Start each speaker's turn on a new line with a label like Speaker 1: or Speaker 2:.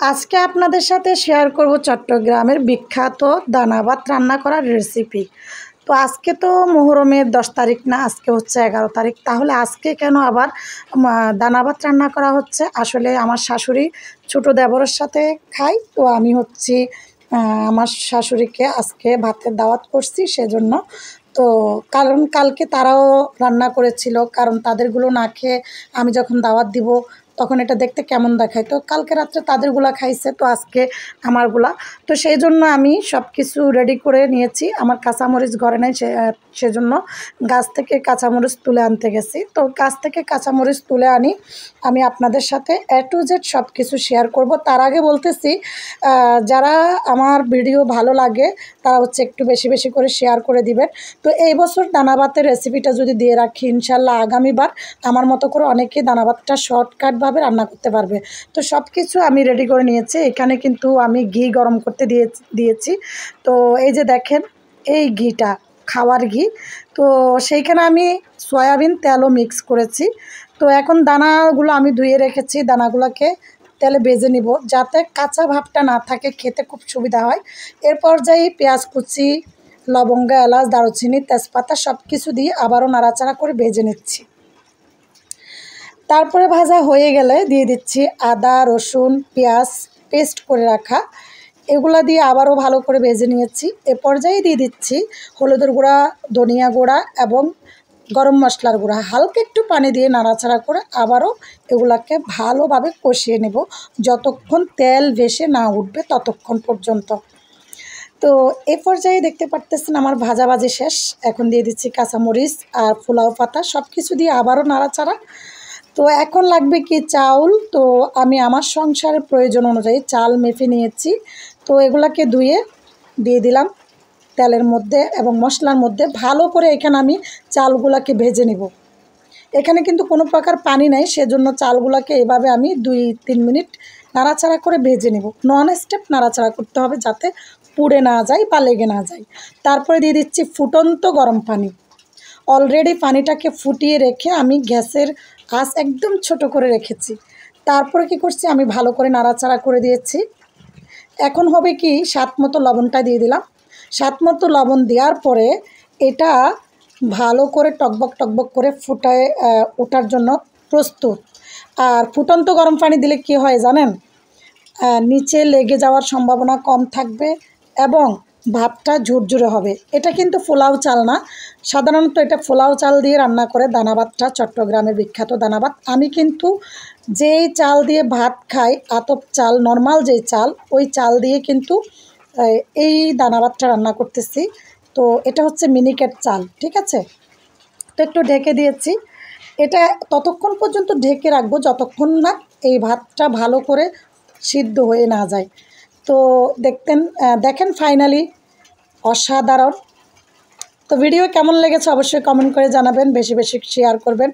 Speaker 1: আজকে আপনাদের সাথে শেয়ার করব চট্টগ্রামের বিখ্যাত দানা ভাত রান্না করার রেসিপি। তো আজকে তো মুহররমের 10 তারিখ না, আজকে হচ্ছে 11 তারিখ। তাহলে আজকে কেন আবার দানা ভাত রান্না করা হচ্ছে? আসলে আমার শাশুড়ি ছোট দেবরের সাথে খাই, তো আমি হচ্ছি আমার শাশুড়িকে আজকে ভাতের দাওয়াত করছি সেজন্য। তো কারণ কালকে তারাও রান্না করেছিল, কারণ তাদেরগুলো না খেয়ে আমি যখন দাওয়াত দিব তখন এটা দেখতে কেমন দেখায়। তো কালকে রাত্রে তাদেরগুলা খাইছে, তো আজকে আমারগুলা। তো সেই জন্য আমি সব কিছু রেডি করে নিয়েছি। আমার কাঁচামরিচ ঘরে নেই, সেজন্য গাছ থেকে কাঁচামরিচ তুলে আনতে গেছি। তো গাছ থেকে কাঁচামরিচ তুলে আনি, আমি আপনাদের সাথে A to Z সব কিছু শেয়ার করব। তার আগে বলতেছি, যারা আমার ভিডিও ভালো লাগে তারা হচ্ছে একটু বেশি বেশি করে শেয়ার করে দিবেন। তো এই বছর দানা ভাতের রেসিপিটা যদি দিয়ে রাখি, ইনশাল্লাহ আগামীবার আমার মতো করে অনেকেই দানা ভাতটা শর্টকাটভাবে রান্না করতে পারবে। তো সব কিছু আমি রেডি করে নিয়েছি। এখানে কিন্তু আমি ঘি গরম করতে দিয়েছি। তো এই যে দেখেন, এই ঘিটা খাওয়ার ঘি। তো সেইখানে আমি সয়াবিন তেলও মিক্স করেছি। তো এখন দানাগুলো আমি ধুয়ে রেখেছি, দানাগুলোকে তেলে ভেজে নিব যাতে কাঁচা ভাবটা না থাকে, খেতে খুব সুবিধা হয়। এর পর্যায়ে পেঁয়াজ কুচি, লবঙ্গ, এলাচ, দারুচিনি, তেজপাতা সব কিছু দিয়ে আবারও নাড়াচাড়া করে ভেজে নিচ্ছি। তারপরে ভাজা হয়ে গেলে দিয়ে দিচ্ছি আদা, রসুন, পেঁয়াজ পেস্ট করে রাখা, এগুলা দিয়ে আবারও ভালো করে ভেজে নিয়েছি। এ পর্যায়ে দিয়ে দিচ্ছি হলুদের গুঁড়া, ধনিয়া গুঁড়া এবং গরম মশলার গুঁড়া। হালকা একটু পানি দিয়ে নাড়াচাড়া করে আবারও এগুলাকে ভালোভাবে কষিয়ে নেব যতক্ষণ তেল ভেসে না উঠবে ততক্ষণ পর্যন্ত। তো এ পর্যায়ে দেখতে পারতেছেন আমার ভাজাভাজি শেষ। এখন দিয়ে দিচ্ছি কাঁচামরিচ আর পোলাও পাতা, সব কিছু দিয়ে আবারও নাড়াচাড়া। তো এখন লাগবে কি চাউল। তো আমি আমার সংসারের প্রয়োজন অনুযায়ী চাল মেপে নিয়েছি। তো এগুলাকে ধুয়ে দিয়ে দিলাম তেলের মধ্যে এবং মশলার মধ্যে। ভালো করে এখানে আমি চালগুলাকে ভেজে নিব। এখানে কিন্তু কোনো প্রকার পানি নাই, সেজন্য চালগুলাকে এভাবে আমি 2-3 মিনিট নাড়াচাড়া করে ভেজে নেব। নন স্টপ নাড়াচাড়া করতে হবে যাতে পুড়ে না যায় বা লেগে না যায়। তারপরে দিয়ে দিচ্ছি ফুটন্ত গরম পানি। অলরেডি পানিটাকে ফুটিয়ে রেখে আমি গ্যাসের আঁচ একদম ছোট করে রেখেছি। তারপরে কি করছি, আমি ভালো করে নাড়াচাড়া করে দিয়েছি। এখন হবে কি, স্বাদ মতো লবণটা দিয়ে দিলাম। স্বাদ মতো লবণ দেওয়ার পরে এটা ভালো করে টকবক টকবক করে ফুটায় ওঠার জন্য প্রস্তুত। আর ফুটন্ত গরম পানি দিলে কি হয় জানেন, নিচে লেগে যাওয়ার সম্ভাবনা কম থাকবে এবং ভাতটা ঝুরঝুরে হবে। এটা কিন্তু পোলাও চাল না, সাধারণত এটা পোলাও চাল দিয়ে রান্না করে দানা ভাতটা, চট্টগ্রামের বিখ্যাত দানা ভাত। আমি কিন্তু যেই চাল দিয়ে ভাত খাই, আতপ চাল, নর্মাল যেই চাল, ওই চাল দিয়ে কিন্তু এই দানা ভাতটা রান্না করতেছি। তো এটা হচ্ছে মিনিকেট চাল, ঠিক আছে। তো একটু ঢেকে দিয়েছি। এটা ততক্ষণ পর্যন্ত ঢেকে রাখবো যতক্ষণ না এই ভাতটা ভালো করে সিদ্ধ হয়ে না যায়। তো দেখেন ফাইনালি অসাধারণ। তো ভিডিও কেমন লেগেছে অবশ্যই কমেন্ট করে জানাবেন, বেশি বেশি শেয়ার করবেন।